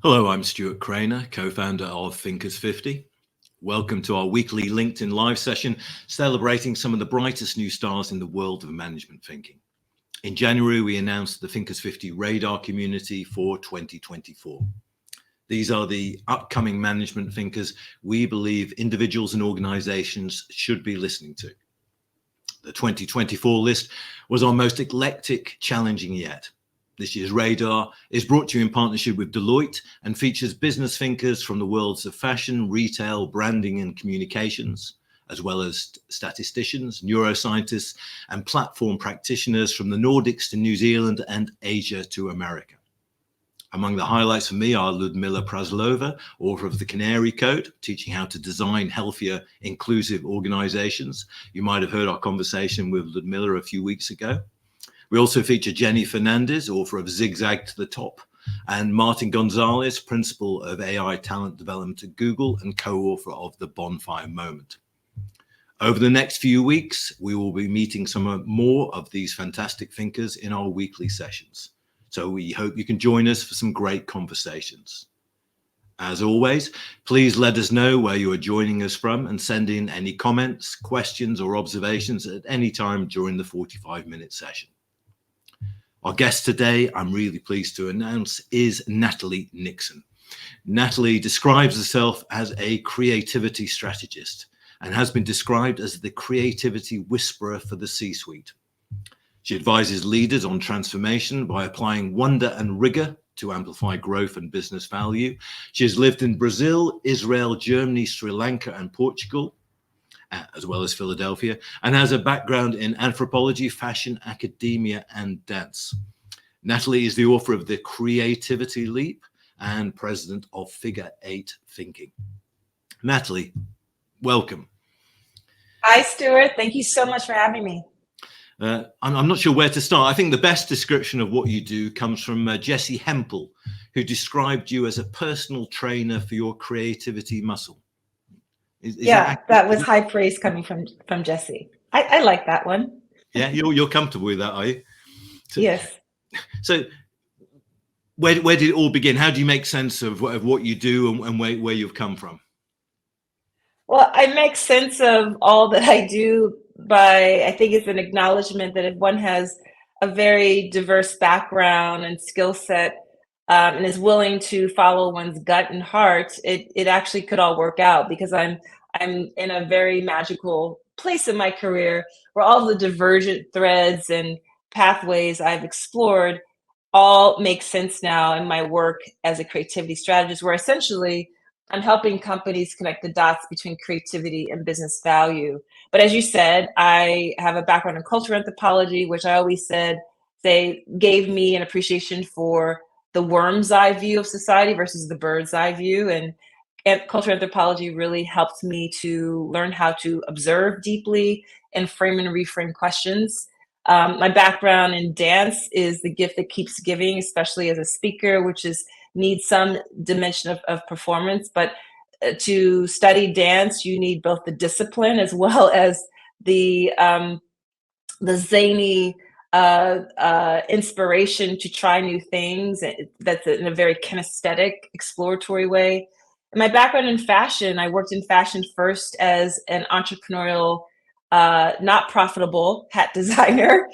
Hello, I'm Stuart Craner, co-founder of Thinkers50. Welcome to our weekly LinkedIn live session, celebrating some of the brightest new stars in the world of management thinking. In January, we announced the Thinkers50 Radar community for 2024. These are the upcoming management thinkers we believe individuals and organizations should be listening to. The 2024 list was our most eclectic, challenging yet. This year's Radar is brought to you in partnership with Deloitte and features business thinkers from the worlds of fashion, retail, branding, and communications, as well as statisticians, neuroscientists, and platform practitioners from the Nordics to New Zealand and Asia to America. Among the highlights for me are Ludmila Praslova, author of The Canary Code, teaching how to design healthier, inclusive organizations. You might have heard our conversation with Ludmila a few weeks ago. We also feature Jenny Fernandez, author of Zigzag to the Top, and Martin Gonzalez, principal of AI talent development at Google and co-author of The Bonfire Moment. Over the next few weeks, we will be meeting some more of these fantastic thinkers in our weekly sessions. So we hope you can join us for some great conversations. As always, please let us know where you are joining us from and send in any comments, questions, or observations at any time during the 45-minute session. Our guest today, I'm really pleased to announce, is Natalie Nixon. Natalie describes herself as a creativity strategist and has been described as the creativity whisperer for the C-suite. She advises leaders on transformation by applying wonder and rigor to amplify growth and business value. She has lived in Brazil, Israel, Germany, Sri Lanka, and Portugal, as well as Philadelphia, and has a background in anthropology, fashion, academia, and dance. Natalie is the author of The Creativity Leap and president of Figure 8 Thinking. Natalie, welcome. Hi, Stuart. Thank you so much for having me. I'm not sure where to start. I think the best description of what you do comes from Jesse Hempel, who described you as a personal trainer for your creativity muscle. That was high praise coming from Jesse. I like that one. Yeah, you're comfortable with that, are you? Yes. So where did it all begin? How do you make sense of what you do and where you've come from? Well, I make sense of all that I do by, I think it's an acknowledgement that if one has a very diverse background and skill set, and is willing to follow one's gut and heart, it actually could all work out, because I'm in a very magical place in my career where all the divergent threads and pathways I've explored all make sense now in my work as a creativity strategist, where essentially I'm helping companies connect the dots between creativity and business value. But as you said, I have a background in cultural anthropology, which I always said gave me an appreciation for the worm's eye view of society versus the bird's eye view. And cultural anthropology really helped me to learn how to observe deeply and frame and reframe questions. My background in dance is the gift that keeps giving, especially as a speaker, which needs some dimension of performance. But to study dance, you need both the discipline as well as the zany inspiration to try new things. That's in a very kinesthetic, exploratory way. And my background in fashion, I worked in fashion first as an entrepreneurial, not profitable hat designer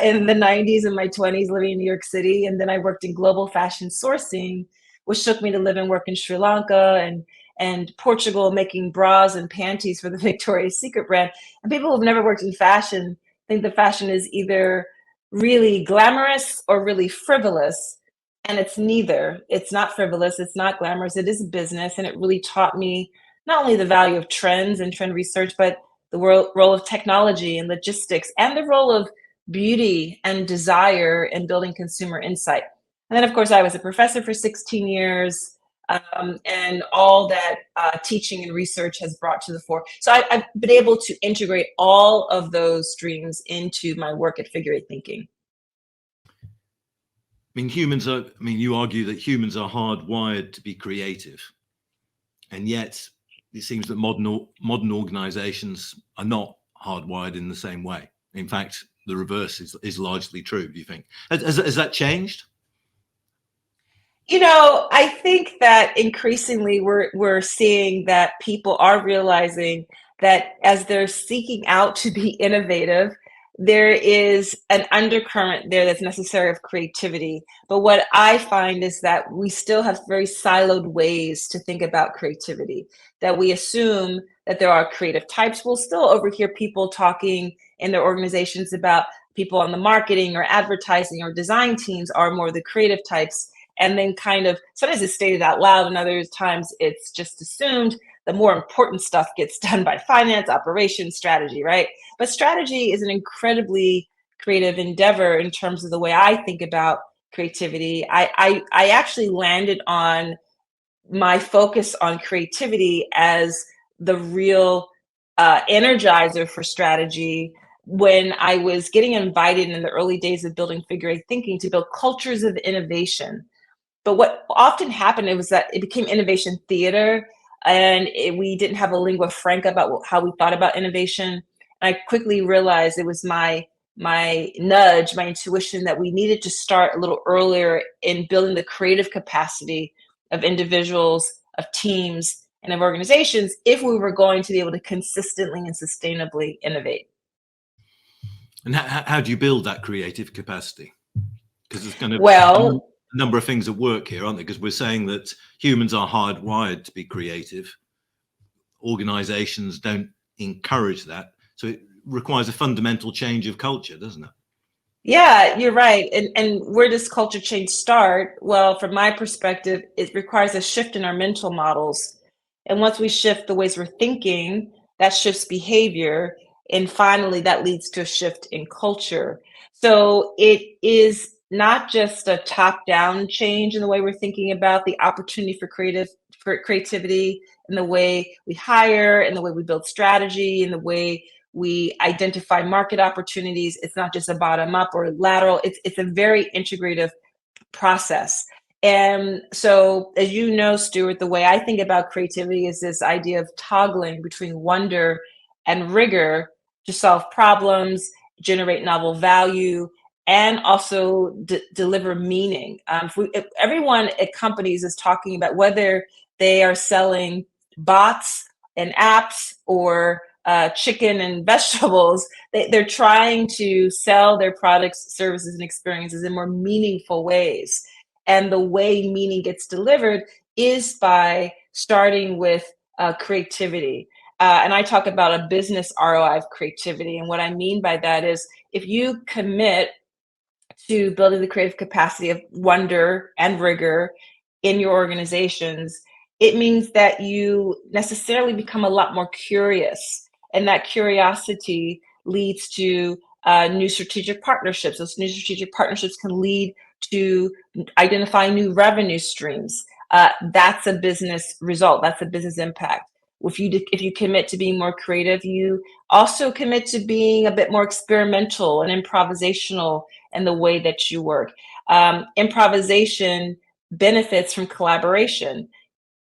in the 90s and my 20s, living in New York City. And then I worked in global fashion sourcing, which took me to live and work in Sri Lanka and Portugal, making bras and panties for the Victoria's Secret brand. And people who've never worked in fashion think the fashion is either really glamorous or really frivolous. And it's neither. It's not frivolous. It's not glamorous. It is a business. And it really taught me not only the value of trends and trend research, but the role of technology and logistics, and the role of beauty and desire in building consumer insight. And then, of course, I was a professor for 16 years. And all that teaching and research has brought to the fore. So I've been able to integrate all of those streams into my work at Figure 8 Thinking. You argue that humans are hardwired to be creative, and yet it seems that modern organizations are not hardwired in the same way. In fact, the reverse is largely true. Do you think? Has that changed? I think that increasingly we're seeing that people are realizing that as they're seeking out to be innovative, there is an undercurrent there that's necessary of creativity. But what I find is that we still have very siloed ways to think about creativity, that we assume that there are creative types. We'll still overhear people talking in their organizations about people on the marketing or advertising or design teams are more the creative types, and then kind of sometimes it's stated out loud and other times it's just assumed the more important stuff gets done by finance, operations, strategy, right? But strategy is an incredibly creative endeavor in terms of the way I think about creativity. I actually landed on my focus on creativity as the real energizer for strategy when I was getting invited in the early days of building figure eight thinking to build cultures of innovation. But what often happened, it was that it became innovation theater, and we didn't have a lingua franca about how we thought about innovation. And I quickly realized it was my nudge, my intuition that we needed to start a little earlier in building the creative capacity of individuals, of teams, and of organizations if we were going to be able to consistently and sustainably innovate. And how do you build that creative capacity? Because there's kind of Well, a number of things at work here, aren't there? Because we're saying that humans are hardwired to be creative. Organizations don't encourage that. So it requires a fundamental change of culture, doesn't it? yeah, you're right. And where does culture change start? Well, from my perspective, it requires a shift in our mental models. And once we shift the ways we're thinking, that shifts behavior. And finally, that leads to a shift in culture. So it is not just a top-down change in the way we're thinking about the opportunity for creativity in the way we hire, in the way we build strategy, in the way we identify market opportunities. It's not just a bottom up or lateral. It's a very integrative process. And so, as you know, Stuart, the way I think about creativity is this idea of toggling between wonder and rigor to solve problems, generate novel value, and also deliver meaning. If everyone at companies is talking about whether they are selling bots and apps or chicken and vegetables, they're trying to sell their products, services, and experiences in more meaningful ways. And the way meaning gets delivered is by starting with creativity. And I talk about a business ROI of creativity. And what I mean by that is if you commit to building the creative capacity of wonder and rigor in your organizations, it means that you necessarily become a lot more curious. And that curiosity leads to new strategic partnerships. Those new strategic partnerships can lead to identifying new revenue streams. That's a business result. That's a business impact. If you commit to being more creative, you also commit to being a bit more experimental and improvisational in the way that you work. Improvisation benefits from collaboration.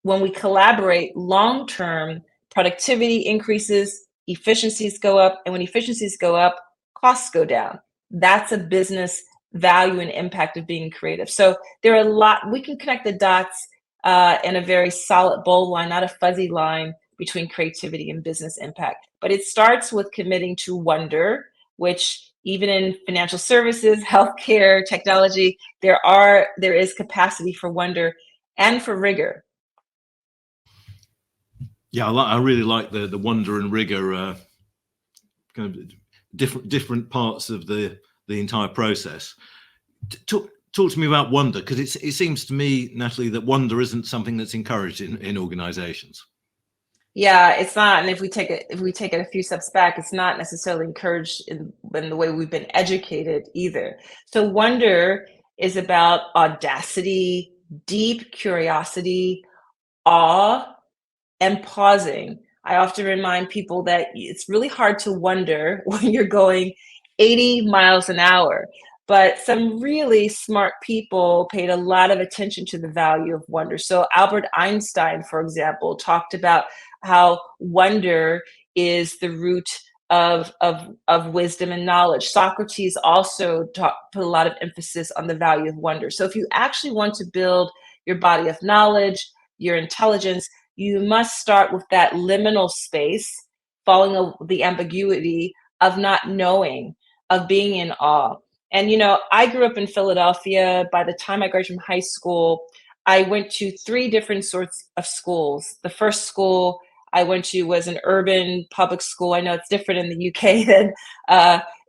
When we collaborate long term, productivity increases, efficiencies go up, and when efficiencies go up, costs go down. That's a business value and impact of being creative. So there are a lot, we can connect the dots in a very solid, bold line, not a fuzzy line between creativity and business impact. But it starts with committing to wonder, which even in financial services, healthcare, technology, there is capacity for wonder and for rigor. Yeah, I really like the wonder and rigor, kind of different parts of the entire process. Talk to me about wonder, because it seems to me, Natalie, that wonder isn't something that's encouraged in organizations. Yeah, it's not. And if we take it a few steps back, it's not necessarily encouraged in the way we've been educated either. So wonder is about audacity, deep curiosity, awe, and pausing. I often remind people that it's really hard to wonder when you're going 80 miles an hour. But some really smart people paid a lot of attention to the value of wonder. So Albert Einstein, for example, talked about how wonder is the root of wisdom and knowledge. Socrates also put a lot of emphasis on the value of wonder. So if you actually want to build your body of knowledge, your intelligence, you must start with that liminal space, following the ambiguity of not knowing, of being in awe. And, I grew up in Philadelphia. By the time I graduated from high school, I went to three different sorts of schools. The first school I went to was an urban public school. I know it's different in the UK than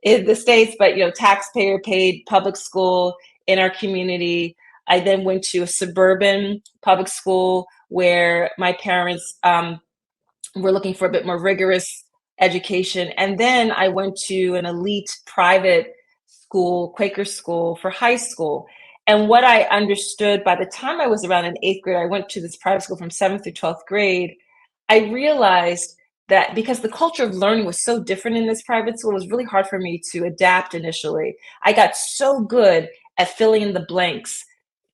in the States, but, taxpayer paid public school in our community. I then went to a suburban public school where my parents were looking for a bit more rigorous education. And then I went to an elite private school, Quaker school, for high school. And what I understood by the time I was around in eighth grade, I went to this private school from seventh through 12th grade. I realized that because the culture of learning was so different in this private school, it was really hard for me to adapt initially. I got so good at filling in the blanks,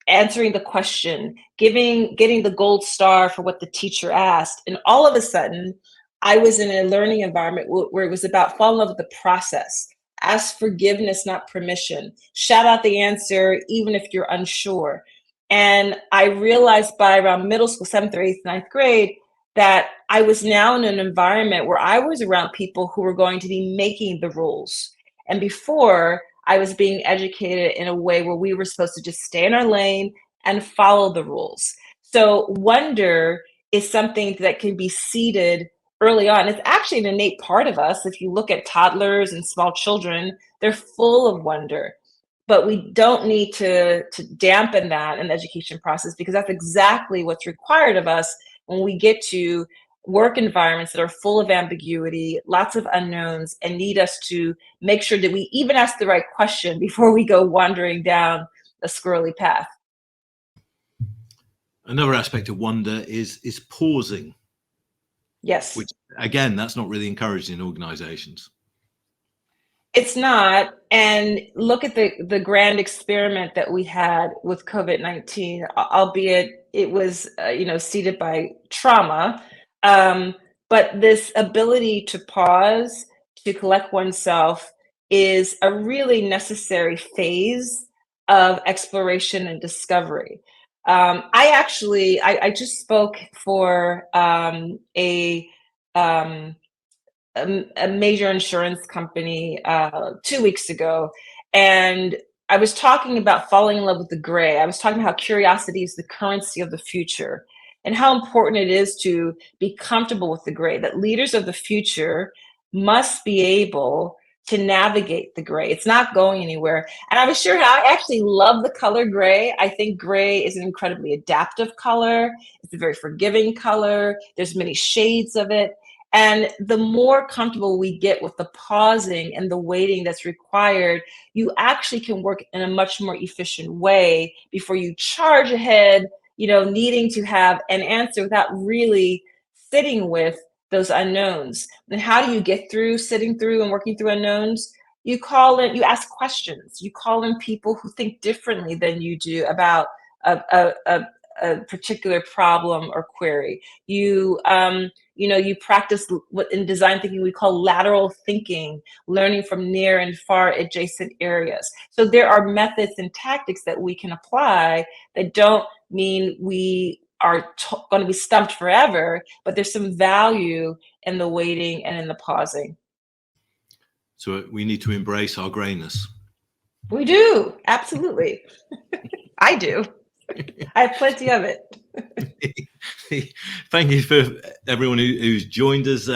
answering the question, getting the gold star for what the teacher asked. And all of a sudden, I was in a learning environment where it was about fall in love with the process. Ask forgiveness, not permission. Shout out the answer, even if you're unsure. And I realized by around middle school, seventh or eighth, ninth grade, that I was now in an environment where I was around people who were going to be making the rules. And before, I was being educated in a way where we were supposed to just stay in our lane and follow the rules. So wonder is something that can be seeded early on. It's actually an innate part of us. If you look at toddlers and small children, they're full of wonder. But we don't need to dampen that in the education process, because that's exactly what's required of us when we get to work environments that are full of ambiguity, lots of unknowns, and need us to make sure that we even ask the right question before we go wandering down a squirrely path. Another aspect of wonder is pausing. Yes. Which, again, that's not really encouraged in organizations. It's not. And look at the grand experiment that we had with COVID-19, albeit it was, seeded by trauma. But this ability to pause, to collect oneself, is a really necessary phase of exploration and discovery. I just spoke for a major insurance company 2 weeks ago, and I was talking about falling in love with the gray. I was talking about how curiosity is the currency of the future, and how important it is to be comfortable with the gray, that leaders of the future must be able to navigate the gray. It's not going anywhere. And I was sure I actually love the color gray. I think gray is an incredibly adaptive color. It's a very forgiving color. There's many shades of it. And the more comfortable we get with the pausing and the waiting that's required, you actually can work in a much more efficient way before you charge ahead, needing to have an answer without really sitting with those unknowns. And how do you get through sitting through and working through unknowns? You ask questions. You call in people who think differently than you do about a particular problem or query. You practice what in design thinking we call lateral thinking, learning from near and far adjacent areas. So there are methods and tactics that we can apply that don't mean we are going to be stumped forever, but there's some value in the waiting and in the pausing. So we need to embrace our grayness. We do, absolutely. I do. I have plenty of it. Thank you for everyone who's joined us.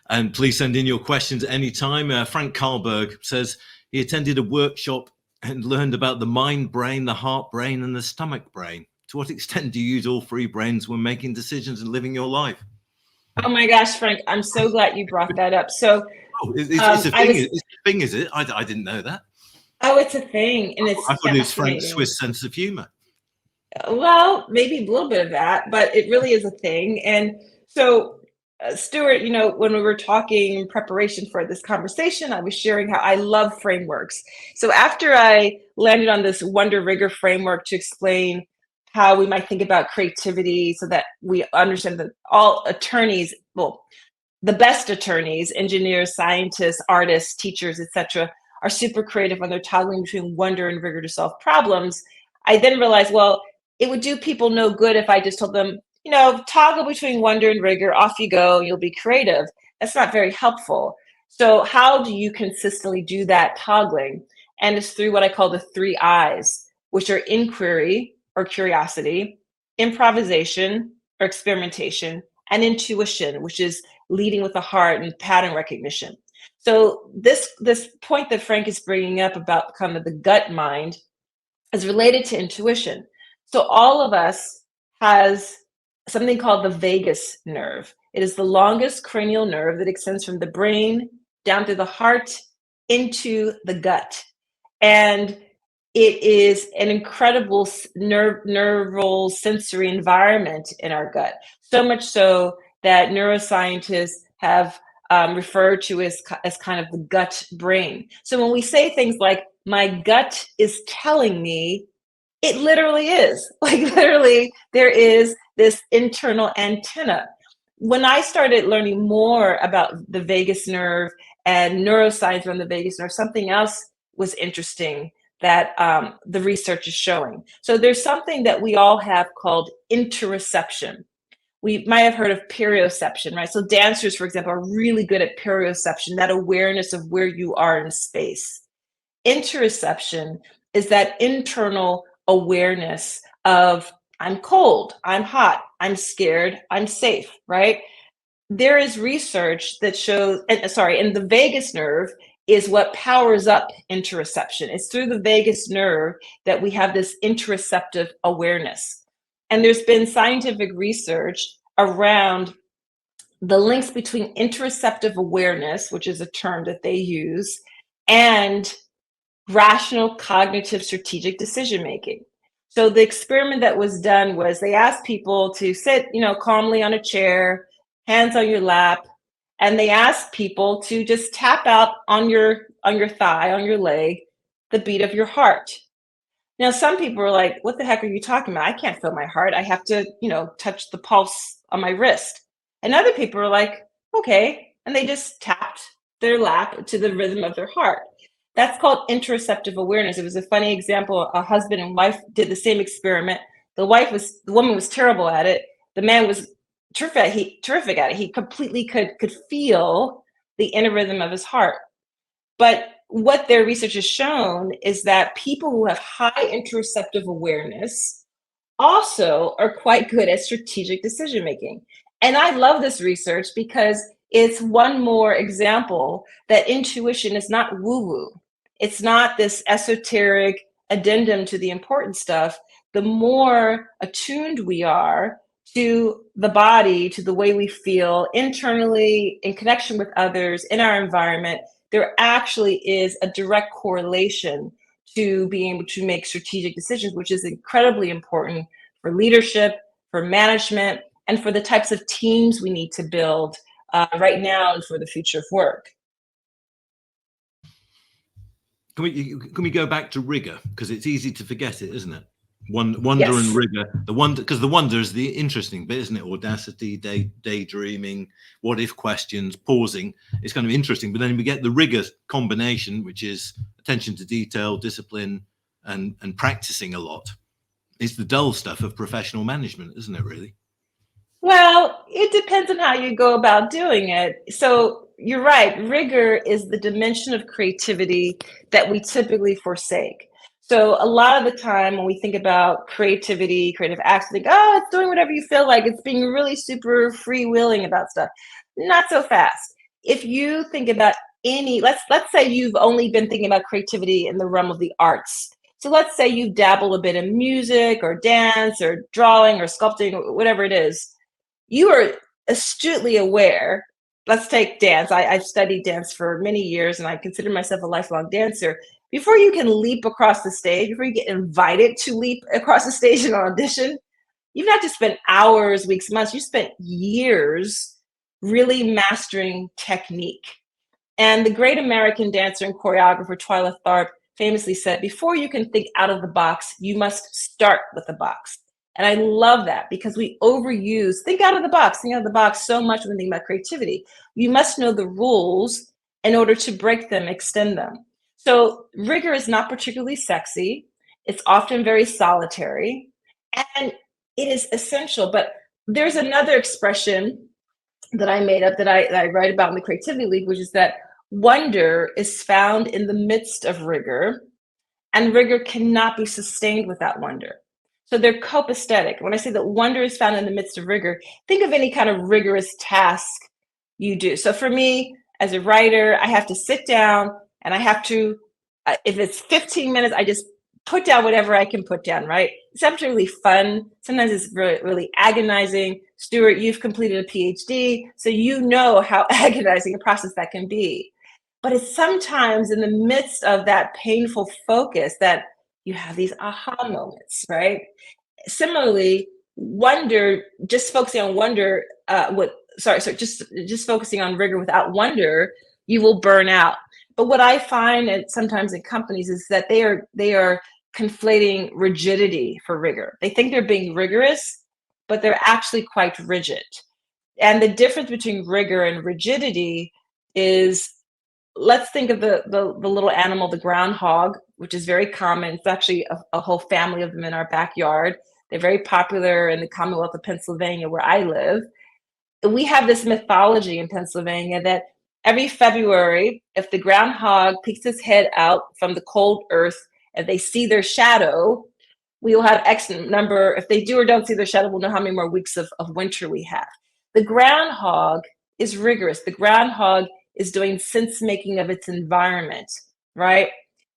And please send in your questions anytime. Frank Karlberg says he attended a workshop and learned about the mind brain, the heart brain, and the stomach brain. To what extent do you use all three brains when making decisions and living your life? Oh my gosh, Frank, I'm so glad you brought that up. So it's a thing. It's a thing, is it? I didn't know that. Oh, it's a thing. And it's I thought it was Frank's Swiss sense of humor. Well, maybe a little bit of that, but it really is a thing. And so, Stuart, when we were talking in preparation for this conversation, I was sharing how I love frameworks. So after I landed on this wonder rigor framework to explain how we might think about creativity so that we understand that all attorneys, well, the best attorneys, engineers, scientists, artists, teachers, etc., are super creative when they're toggling between wonder and rigor to solve problems. I then realized, well, it would do people no good if I just told them, toggle between wonder and rigor, off you go, you'll be creative. That's not very helpful. So how do you consistently do that toggling? And it's through what I call the 3 I's, which are inquiry or curiosity, improvisation or experimentation, and intuition, which is leading with the heart and pattern recognition. So this point that Frank is bringing up about kind of the gut mind is related to intuition. So all of us has something called the vagus nerve. It is the longest cranial nerve that extends from the brain down through the heart into the gut. And it is an incredible nerval sensory environment in our gut. So much so that neuroscientists have referred to as kind of the gut brain. So when we say things like, my gut is telling me, it literally is. Like literally, there is this internal antenna. When I started learning more about the vagus nerve and neuroscience around the vagus nerve, something else was interesting that the research is showing. So there's something that we all have called interoception. We might have heard of proprioception, right? So dancers, for example, are really good at proprioception, that awareness of where you are in space. Interoception is that internal awareness of, I'm cold, I'm hot, I'm scared, I'm safe, right? There is research that shows, and the vagus nerve is what powers up interoception. It's through the vagus nerve that we have this interoceptive awareness. And there's been scientific research around the links between interoceptive awareness, which is a term that they use, and rational cognitive strategic decision making. So the experiment that was done was they asked people to sit, calmly on a chair, hands on your lap, and they asked people to just tap out on your thigh, on your leg, the beat of your heart. Now, some people are like, what the heck are you talking about? I can't feel my heart. I have to, touch the pulse on my wrist. And other people are like, okay. And they just tapped their lap to the rhythm of their heart. That's called interoceptive awareness. It was a funny example. A husband and wife did the same experiment. The woman was terrible at it. The man was terrific at it. He completely could feel the inner rhythm of his heart. But what their research has shown is that people who have high interoceptive awareness also are quite good at strategic decision making. And I love this research because it's one more example that intuition is not woo-woo. It's not this esoteric addendum to the important stuff. The more attuned we are to the body, to the way we feel internally, in connection with others, in our environment, there actually is a direct correlation to being able to make strategic decisions, which is incredibly important for leadership, for management, and for the types of teams we need to build right now and for the future of work. Can we go back to rigor? Because it's easy to forget it, isn't it? Wonder Yes. and rigor. Because the wonder is the interesting bit, isn't it? Audacity, daydreaming, what if questions, pausing. It's kind of interesting. But then we get the rigor combination, which is attention to detail, discipline, and practicing a lot. It's the dull stuff of professional management, isn't it, really? Well, it depends on how you go about doing it. So you're right. Rigor is the dimension of creativity that we typically forsake. So a lot of the time when we think about creativity, creative acts, we think, oh, it's doing whatever you feel like. It's being really super freewheeling about stuff. Not so fast. If you think about let's say you've only been thinking about creativity in the realm of the arts. So let's say you dabble a bit in music or dance or drawing or sculpting or whatever it is. You are astutely aware. Let's take dance. I've studied dance for many years and I consider myself a lifelong dancer. Before you can leap across the stage, before you get invited to leap across the stage in an audition, you've not just spent hours, weeks, months, you spent years really mastering technique. And the great American dancer and choreographer Twyla Tharp famously said, before you can think out of the box, you must start with the box. And I love that because we overuse think out of the box so much when we think about creativity. You must know the rules in order to break them, extend them. So rigor is not particularly sexy. It's often very solitary. And it is essential. But there's another expression that I made up that I write about in the Creativity League, which is that wonder is found in the midst of rigor, and rigor cannot be sustained without wonder. So they're copacetic. When I say that wonder is found in the midst of rigor, think of any kind of rigorous task you do. So for me, as a writer, I have to sit down and I have to, if it's 15 minutes, I just put down whatever I can put down, right? Sometimes really fun. Sometimes it's really, really agonizing. Stuart, you've completed a PhD, so you know how agonizing a process that can be. But it's sometimes in the midst of that painful focus that you have these aha moments, right? Similarly, wonder, just focusing on wonder, just focusing on rigor without wonder, you will burn out. But what I find, and sometimes in companies, is that they are conflating rigidity for rigor. They think they're being rigorous, but they're actually quite rigid. And the difference between rigor and rigidity is, let's think of the little animal, the groundhog, which is very common. It's actually a whole family of them in our backyard. They're very popular in the Commonwealth of Pennsylvania, where I live. We have this mythology in Pennsylvania that every February, if the groundhog peeks his head out from the cold earth and they see their shadow, we will have X number. If they do or don't see their shadow, we'll know how many more weeks of winter we have. The groundhog is rigorous. The groundhog is doing sense making of its environment, right?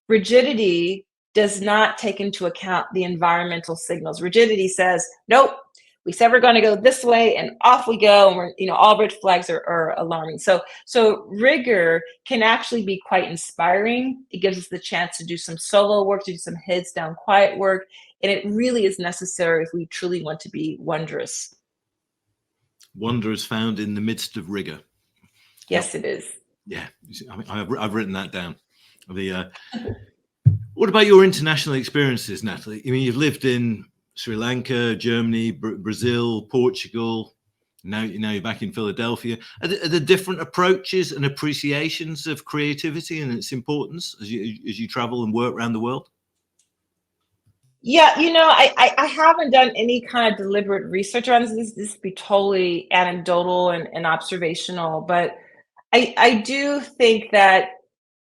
Rigidity does not take into account the environmental signals. Rigidity says, nope, we said we're going to go this way and off we go. And we're, all red flags are alarming. So rigor can actually be quite inspiring. It gives us the chance to do some solo work, to do some heads down quiet work. And it really is necessary if we truly want to be wondrous. Wonder is found in the midst of rigor. Yes, it is. Yeah, I mean, I've written that down. What about your international experiences, Natalie? I mean, you've lived in Sri Lanka, Germany, Brazil, Portugal. Now you're back in Philadelphia. Are there different approaches and appreciations of creativity and its importance as you travel and work around the world? Yeah, I haven't done any kind of deliberate research around this. This would be totally anecdotal and observational, but I do think that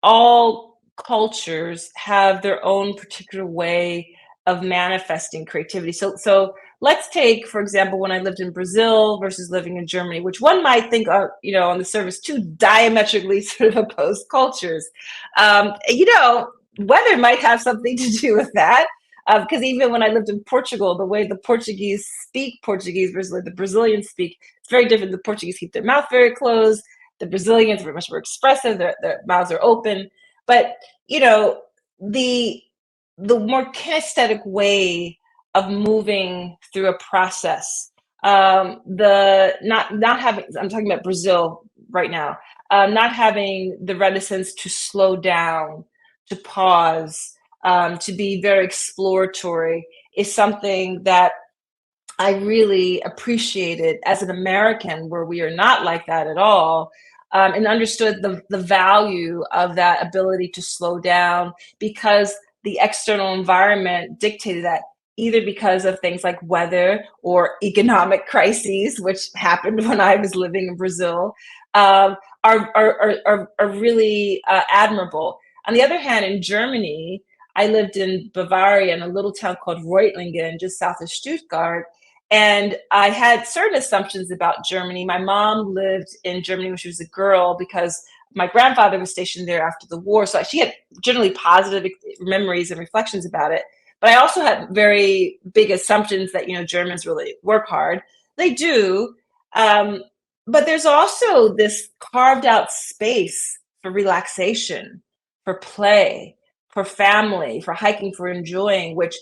all cultures have their own particular way of manifesting creativity. So let's take, for example, when I lived in Brazil versus living in Germany, which one might think are, on the surface, two diametrically sort of opposed cultures. Weather might have something to do with that. Because even when I lived in Portugal, the way the Portuguese speak Portuguese versus the Brazilians speak, it's very different. The Portuguese keep their mouth very closed. The Brazilians are much more expressive. Their mouths are open. But the more kinesthetic way of moving through a process, the not having. I'm talking about Brazil right now. Not having the reticence to slow down, to pause, to be very exploratory is something that I really appreciated as an American, where we are not like that at all, and understood the value of that ability to slow down, because the external environment dictated that, either because of things like weather or economic crises, which happened when I was living in Brazil, are really admirable. On the other hand, in Germany, I lived in Bavaria in a little town called Reutlingen, just south of Stuttgart. And I had certain assumptions about Germany. My mom lived in Germany when she was a girl because my grandfather was stationed there after the war. So she had generally positive memories and reflections about it. But I also had very big assumptions that, Germans really work hard. They do. But there's also this carved out space for relaxation, for play, for family, for hiking, for enjoying, which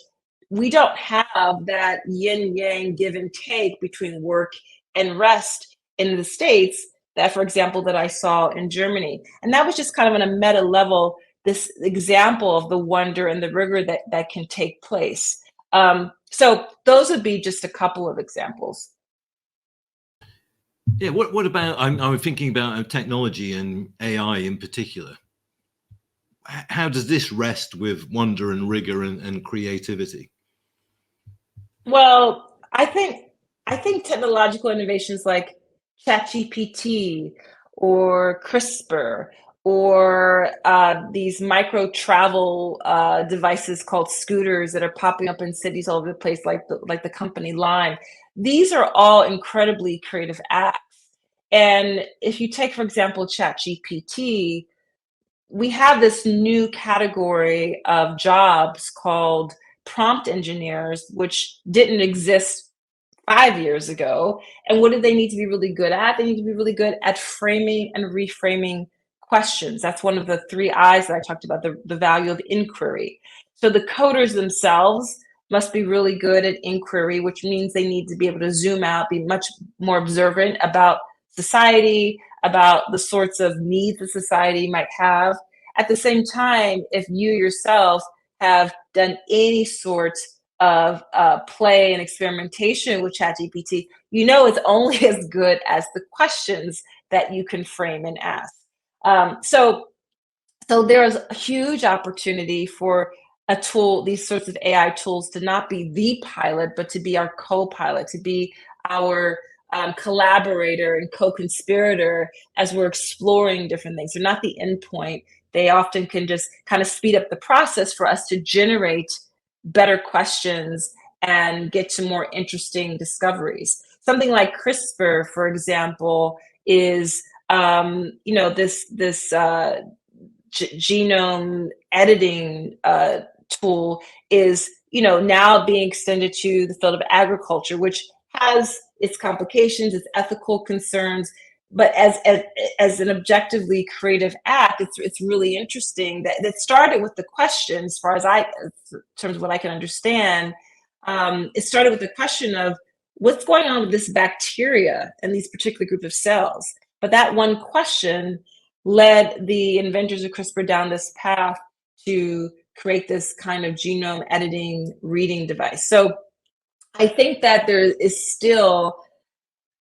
we don't have that yin yang give and take between work and rest in the States that, for example, that I saw in Germany. And that was just kind of on a meta level, this example of the wonder and the rigor that can take place. So those would be just a couple of examples. Yeah, what about, I'm thinking about technology and AI in particular. How does this rest with wonder and rigor and creativity? Well, I think technological innovations like ChatGPT or CRISPR or these micro travel devices called scooters that are popping up in cities all over the place, like the company Lime. These are all incredibly creative acts. And if you take, for example, ChatGPT, we have this new category of jobs called prompt engineers, which didn't exist 5 years ago. And what do they need to be really good at? They need to be really good at framing and reframing questions. That's one of the three I's that I talked about, the value of inquiry. So the coders themselves must be really good at inquiry, which means they need to be able to zoom out, be much more observant about society, about the sorts of needs that society might have. At the same time, if you yourself have done any sort of play and experimentation with ChatGPT, you know it's only as good as the questions that you can frame and ask. So there is a huge opportunity for a tool, these sorts of AI tools, to not be the pilot, but to be our co-pilot, to be our collaborator and co-conspirator as we're exploring different things. They're not the endpoint. They often can just kind of speed up the process for us to generate better questions and get to more interesting discoveries. Something like CRISPR, for example, is this genome editing tool is now being extended to the field of agriculture, which has its complications, its ethical concerns. But as an objectively creative act, it's really interesting that it started with the question, as far as in terms of what I can understand, it started with the question of what's going on with this bacteria and these particular group of cells. But that one question led the inventors of CRISPR down this path to create this kind of genome editing reading device. So I think that there is still,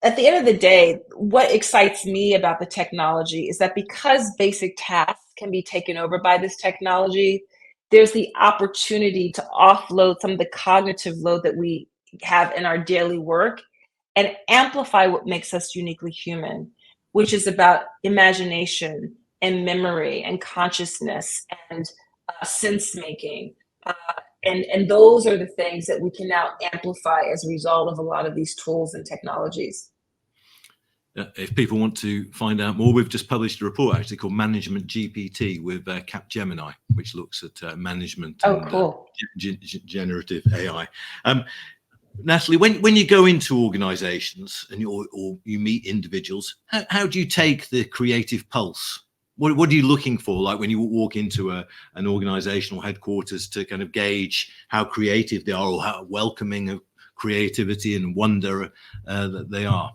at the end of the day, what excites me about the technology is that because basic tasks can be taken over by this technology, there's the opportunity to offload some of the cognitive load that we have in our daily work and amplify what makes us uniquely human, which is about imagination and memory and consciousness and sense making. Uh, and those are the things that we can now amplify as a result of a lot of these tools and technologies. If people want to find out more, we've just published a report actually called Management GPT with Capgemini, which looks at management and cool. Generative AI. Natalie, when you go into organizations and or you meet individuals, how do you take the creative pulse? What are you looking for, like when you walk into an organizational headquarters, to kind of gauge how creative they are or how welcoming of creativity and wonder that they are?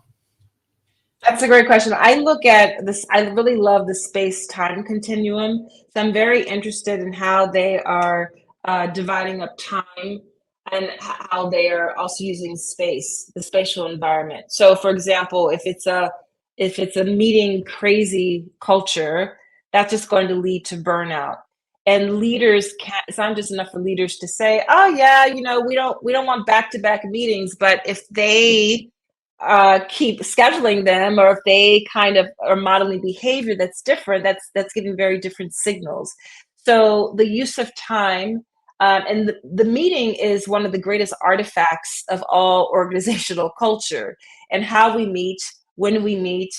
That's a great question. I look at this, I really love the space-time continuum. So I'm very interested in how they are dividing up time and how they are also using space, the spatial environment. So for example, if it's a meeting crazy culture, that's just going to lead to burnout. And leaders can't, it's not just enough for leaders to say, oh yeah, we don't want back-to-back meetings, but if they keep scheduling them, or if they kind of are modeling behavior that's different, that's giving very different signals. So the use of time, and the meeting is one of the greatest artifacts of all organizational culture, and how we meet, when we meet,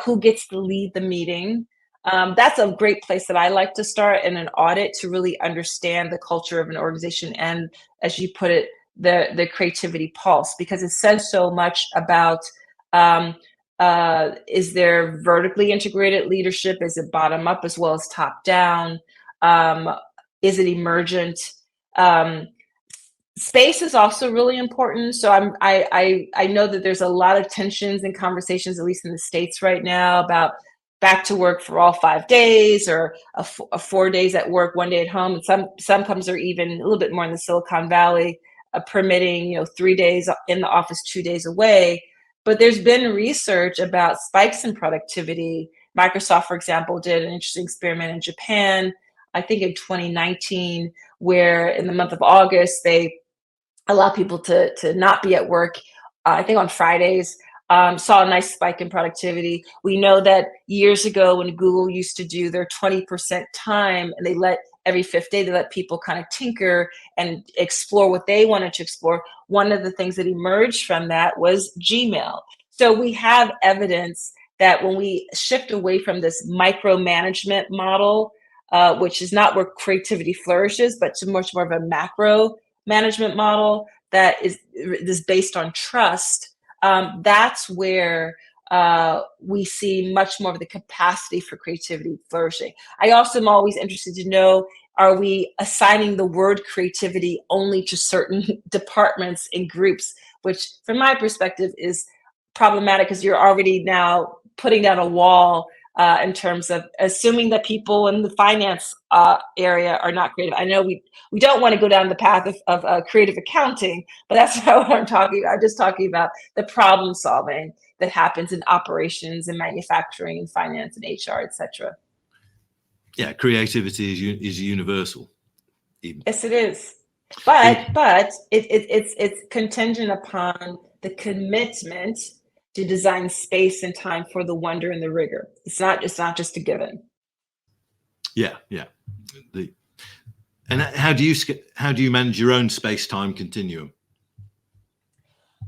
who gets to lead the meeting. That's a great place that I like to start in an audit, to really understand the culture of an organization and, as you put it, the creativity pulse, because it says so much about, is there vertically integrated leadership? Is it bottom up as well as top down? Is it emergent? Space is also really important. So I know that there's a lot of tensions and conversations, at least in the States right now, about back to work for all 5 days, or a 4 days at work, 1 day at home. And some companies are even a little bit more in the Silicon Valley, permitting 3 days in the office, 2 days away. But there's been research about spikes in productivity. Microsoft, for example, did an interesting experiment in Japan, I think in 2019, where in the month of August, they allow people to not be at work. I think on Fridays, saw a nice spike in productivity. We know that years ago when Google used to do their 20% time, and they let every fifth day, they let people kind of tinker and explore what they wanted to explore. One of the things that emerged from that was Gmail. So we have evidence that when we shift away from this micromanagement model, which is not where creativity flourishes, but to much more of a macro management model that is based on trust, that's where we see much more of the capacity for creativity flourishing. I also am always interested to know, are we assigning the word creativity only to certain departments and groups, which from my perspective is problematic because you're already now putting down a wall in terms of assuming that people in the finance area are not creative. I know we don't want to go down the path of creative accounting, but that's not what I'm talking about. I'm just talking about the problem solving that happens in operations and manufacturing and finance and HR, etc. Yeah, creativity is universal. Even. Yes, it is. But it's contingent upon the commitment to design space and time for the wonder and the rigor. It's not just a given. Yeah. And how do you manage your own space-time continuum?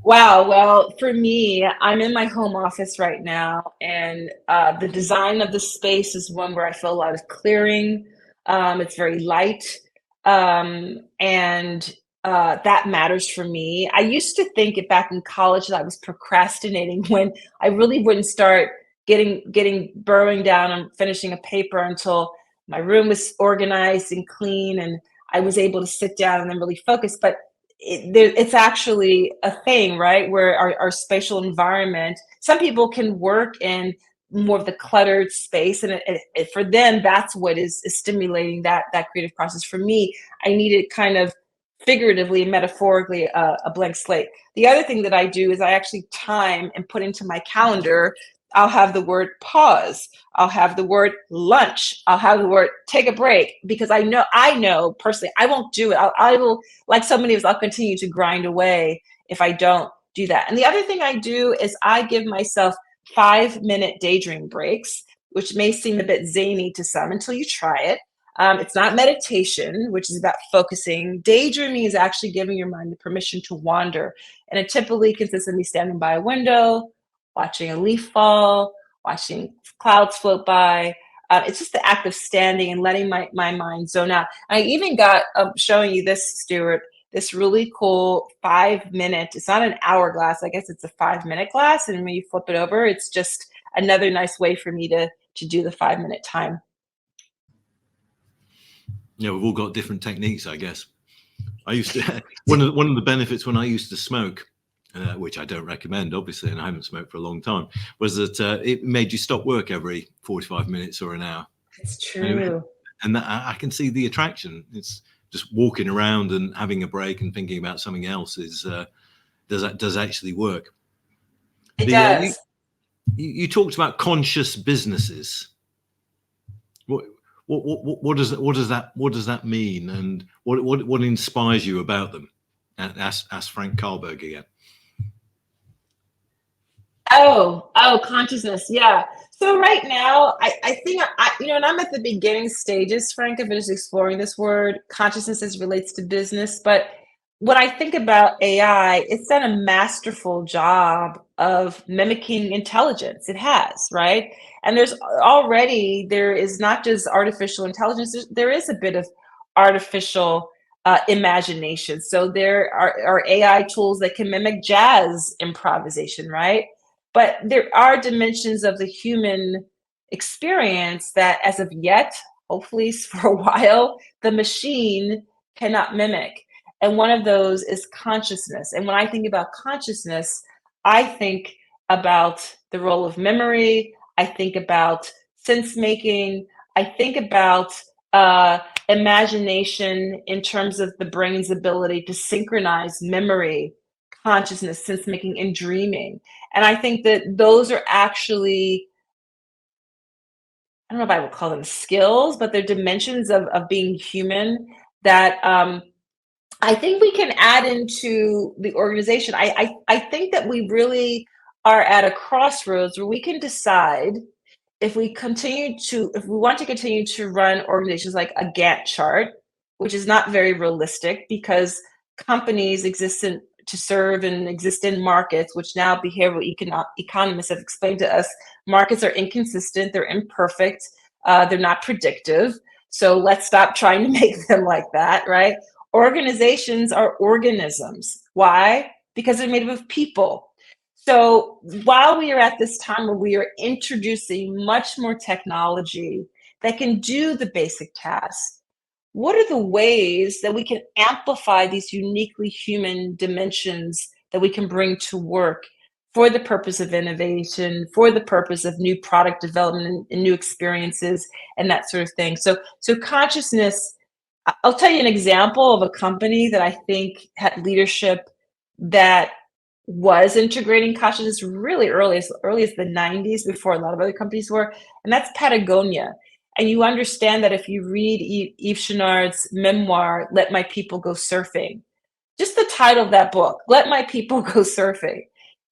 Wow. Well, for me, I'm in my home office right now, and the design of the space is one where I feel a lot of clearing. It's very light, and that matters for me. I used to think it back in college that I was procrastinating when I really wouldn't start getting burrowing down and finishing a paper until my room was organized and clean, and I was able to sit down and then really focus. But it's actually a thing, right? Where our spatial environment, some people can work in more of the cluttered space, and for them, that's what is stimulating that creative process. For me, I needed kind of figuratively and metaphorically a blank slate. The other thing that I do is I actually time and put into my calendar. I'll have the word pause. I'll have the word lunch. I'll have the word take a break, because I know personally I won't do it. I will, like so many of us, I'll continue to grind away if I don't do that. And the other thing I do is I give myself 5-minute daydream breaks, which may seem a bit zany to some until you try it. It's not meditation, which is about focusing. Daydreaming is actually giving your mind the permission to wander. And it typically consists of me standing by a window, watching a leaf fall, watching clouds float by. It's just the act of standing and letting my mind zone out. I even got showing you this, Stuart, this really cool 5-minute, it's not an hourglass, I guess it's a 5-minute glass. And when you flip it over, it's just another nice way for me to do the 5-minute time. Yeah, we've all got different techniques, I guess. I used to one of the benefits when I used to smoke, which I don't recommend, obviously, and I haven't smoked for a long time, was that it made you stop work every 45 minutes or an hour. It's true. And that, I can see the attraction. It's just walking around and having a break and thinking about something else does actually work. It does. You talked about conscious businesses. What does that mean, and what inspires you about them? And ask Frank Carlberg again. Oh, consciousness. Yeah. So right now, I think and I'm at the beginning stages, Frank, of just exploring this word consciousness as relates to business. But when I think about AI, it's done a masterful job of mimicking intelligence. It has, right? And there is not just artificial intelligence, there is a bit of artificial imagination. So there are AI tools that can mimic jazz improvisation, right? But there are dimensions of the human experience that, as of yet, hopefully for a while, the machine cannot mimic. And one of those is consciousness. And when I think about consciousness, I think about the role of memory. I think about sense making. I think about imagination in terms of the brain's ability to synchronize memory, consciousness, sense making, and dreaming. And I think that those are actually, I don't know if I would call them skills, but they're dimensions of being human that I think we can add into the organization. I think that we really are at a crossroads where we can decide if we want to continue to run organizations like a Gantt chart, which is not very realistic because companies to serve and exist in markets, which now economists have explained to us, markets are inconsistent, they're imperfect, they're not predictive. So let's stop trying to make them like that, right? Organizations are organisms. Why? Because they're made up of people. So while we are at this time where we are introducing much more technology that can do the basic tasks, what are the ways that we can amplify these uniquely human dimensions that we can bring to work for the purpose of innovation, for the purpose of new product development and new experiences and that sort of thing? So consciousness, I'll tell you an example of a company that I think had leadership that was integrating consciousness really early as the 90s, before a lot of other companies were, and that's Patagonia. And you understand that if you read Yves Chenard's memoir, Let My People Go Surfing, just the title of that book, Let My People Go Surfing,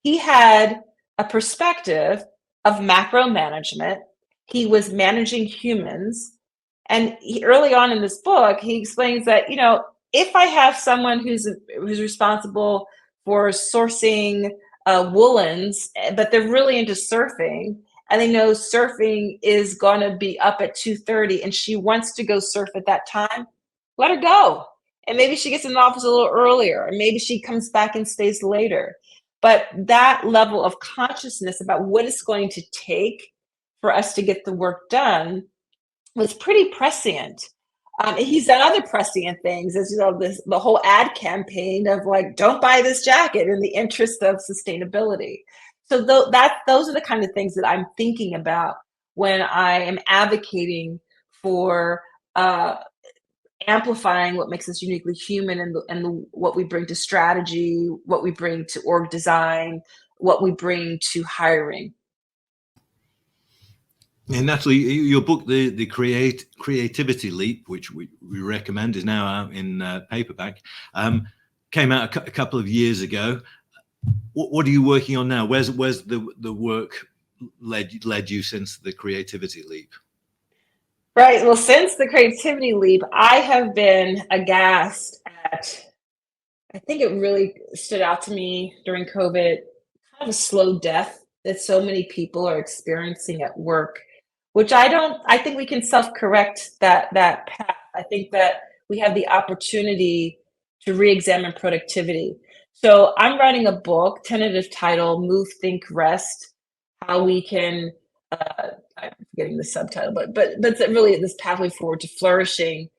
he had a perspective of macro management. He was managing humans. And early on in this book, he explains that, if I have someone who's responsible for sourcing woolens, but they're really into surfing, and they know surfing is going to be up at 2:30, and she wants to go surf at that time, let her go. And maybe she gets in the office a little earlier, and maybe she comes back and stays later. But that level of consciousness about what it's going to take for us to get the work done was pretty prescient. He's done other prescient things, as the whole ad campaign of like, don't buy this jacket in the interest of sustainability. So those are the kind of things that I'm thinking about when I am advocating for amplifying what makes us uniquely human, and what we bring to strategy, what we bring to org design, what we bring to hiring. And Natalie, your book, the Creativity Leap, which we recommend, is now out in paperback, came out a couple of years ago. What are you working on now? Where's the work led you since the Creativity Leap? Right. Well, since the Creativity Leap, I have been aghast at, I think it really stood out to me during COVID, kind of a slow death that so many people are experiencing at work, which I think we can self-correct that path. I think that we have the opportunity to re-examine productivity. So I'm writing a book, tentative title, Move, Think, Rest, how we can, I'm forgetting the subtitle, but it's really this pathway forward to flourishing.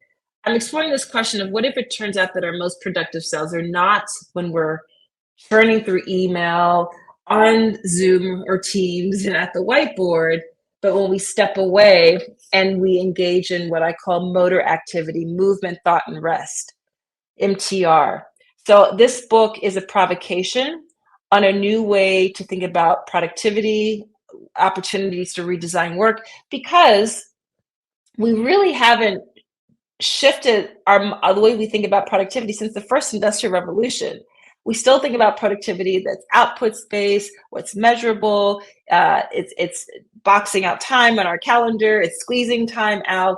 I'm exploring this question of what if it turns out that our most productive selves are not when we're churning through email, on Zoom or Teams and at the whiteboard, but when we step away and we engage in what I call motor activity, movement, thought, and rest, MTR. So this book is a provocation on a new way to think about productivity, opportunities to redesign work, because we really haven't shifted the way we think about productivity since the first industrial revolution. We still think about productivity that's output space, what's measurable. It's boxing out time on our calendar. It's squeezing time out.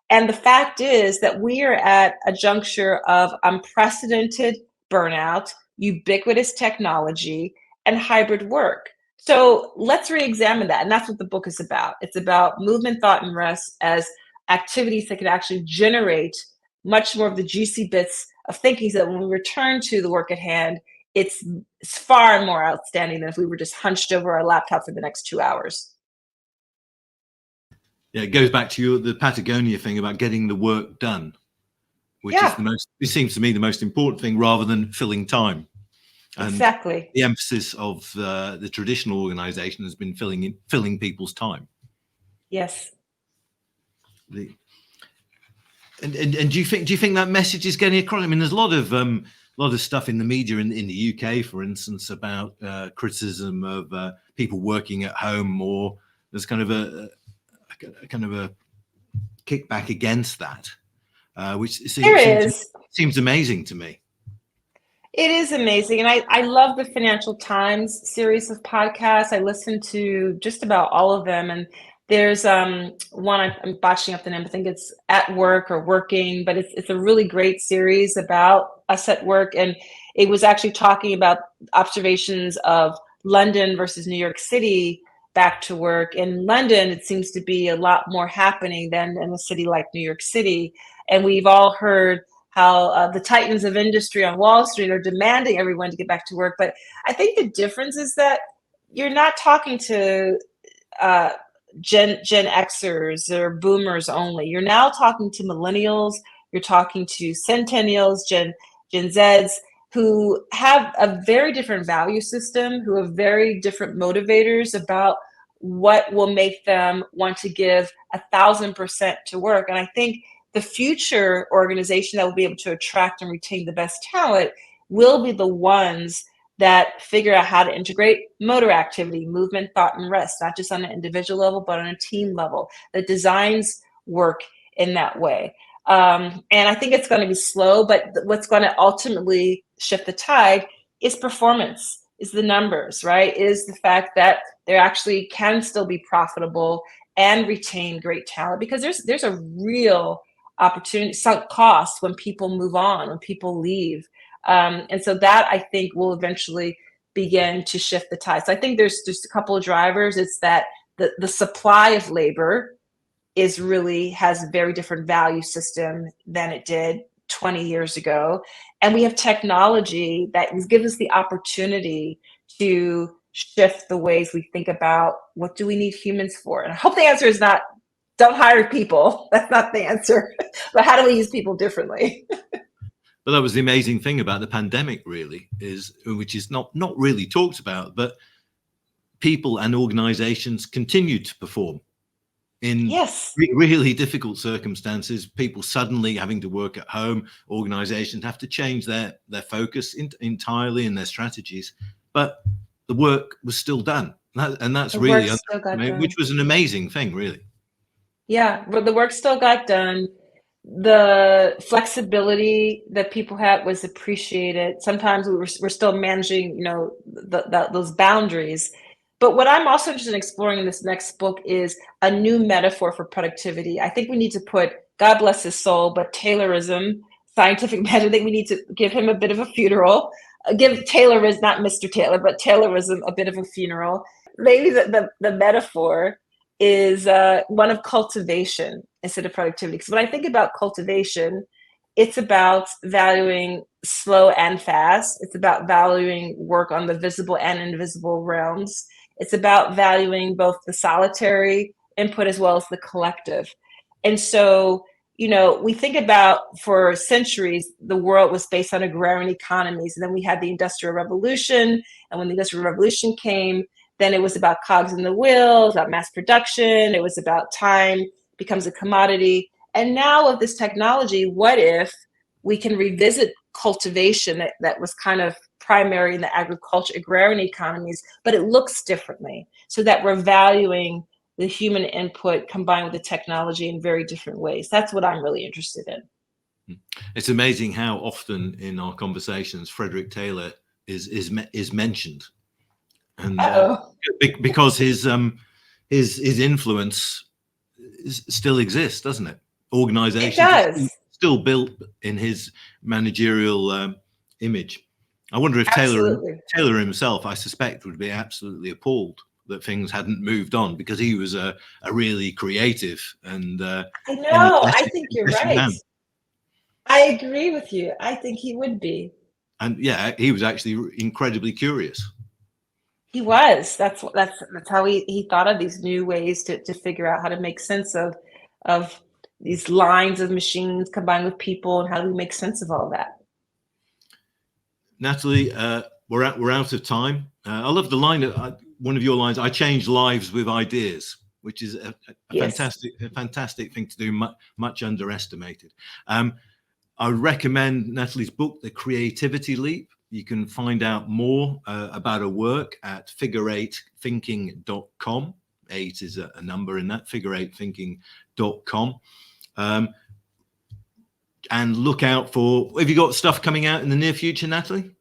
And the fact is that we are at a juncture of unprecedented burnout, ubiquitous technology, and hybrid work. So let's re-examine that. And that's what the book is about. It's about movement, thought, and rest as activities that can actually generate much more of the juicy bits of thinking, so that when we return to the work at hand, it's far more outstanding than if we were just hunched over our laptop for the next 2 hours. Yeah, it goes back to the Patagonia thing about getting the work done, which is it seems to me the most important thing, rather than filling time. And exactly. The emphasis of the traditional organization has been filling people's time. Yes. And do you think that message is getting across? I mean, there's a lot of stuff in the media in the UK, for instance, about criticism of people working at home, or there's kind of a kickback against that, which seems seems amazing to me. It is amazing. And I love the Financial Times series of podcasts. I listen to just about all of them. And there's one, I'm botching up the name, I think it's At Work or Working, but it's a really great series about us at work. And it was actually talking about observations of London versus New York City back to work. In London, it seems to be a lot more happening than in a city like New York City. And we've all heard how the titans of industry on Wall Street are demanding everyone to get back to work. But I think the difference is that you're not talking to Gen Xers or boomers only. You're now talking to millennials. You're talking to centennials, Gen Zs, who have a very different value system, who have very different motivators about what will make them want to give 1,000% to work. And I think the future organization that will be able to attract and retain the best talent will be the ones that figure out how to integrate motor activity, movement, thought, and rest, not just on an individual level, but on a team level, that designs work in that way. And I think it's going to be slow, but what's going to ultimately shift the tide is performance, is the numbers, right? Is the fact that there actually can still be profitable and retain great talent, because there's a real opportunity, sunk costs when people move on, when people leave. And so that, I think, will eventually begin to shift the tide. So I think there's just a couple of drivers. It's that the supply of labor has a very different value system than it did 20 years ago. And we have technology that gives us the opportunity to shift the ways we think about what do we need humans for. And I hope the answer is not don't hire people. That's not the answer. But how do we use people differently? But that was the amazing thing about the pandemic, really, which is not really talked about, but people and organizations continued to perform in really difficult circumstances. People suddenly having to work at home, organizations have to change their focus entirely in their strategies, but the work was still done. And that's really, which was an amazing thing, really. Yeah, but the work still got done. The flexibility that people had was appreciated. Sometimes we're still managing, those boundaries. But what I'm also interested in exploring in this next book is a new metaphor for productivity. I think we need to put, God bless his soul, but Taylorism, scientific method, I think we need to give him a bit of a funeral. Give Taylorism, not Mr. Taylor, but Taylorism a bit of a funeral. Maybe the metaphor is one of cultivation instead of productivity. Because when I think about cultivation, it's about valuing slow and fast. It's about valuing work on the visible and invisible realms. It's about valuing both the solitary input as well as the collective. And so, we think about, for centuries, the world was based on agrarian economies. And then we had the Industrial Revolution. And when the Industrial Revolution came, then it was about cogs in the wheel, about mass production. It was about time becomes a commodity. And now with this technology, what if we can revisit cultivation that was kind of primary in the agrarian economies, but it looks differently, so that we're valuing the human input combined with the technology in very different ways. That's what I'm really interested in. It's amazing how often in our conversations, Frederick Taylor is mentioned. And because his influence still exists, doesn't it? Organizations still built in his managerial image. I wonder if Taylor himself, I suspect, would be absolutely appalled that things hadn't moved on, because he was a really creative and I know. I think you're right. Man. I agree with you. I think he would be. And yeah, he was actually incredibly curious. He was. That's how he thought of these new ways to figure out how to make sense of these lines of machines combined with people, and how do we make sense of all that. Natalie, we're out of time. I love the line, one of your lines, I change lives with ideas, which is a fantastic thing to do, much underestimated. I would recommend Natalie's book, The Creativity Leap. You can find out more about her work at figure8thinking.com. 8 is a number in that, figure8thinking.com. and look out for, have you got stuff coming out in the near future, Natalie?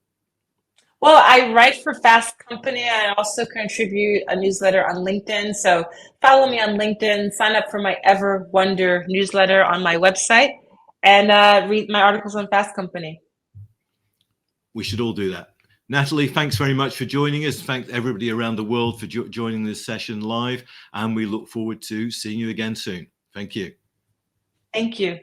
Well, I write for Fast Company. I also contribute a newsletter on LinkedIn. So follow me on LinkedIn, sign up for my Ever Wonder newsletter on my website, and read my articles on Fast Company. We should all do that. Natalie, thanks very much for joining us. Thanks everybody around the world for joining this session live. And we look forward to seeing you again soon. Thank you. Thank you.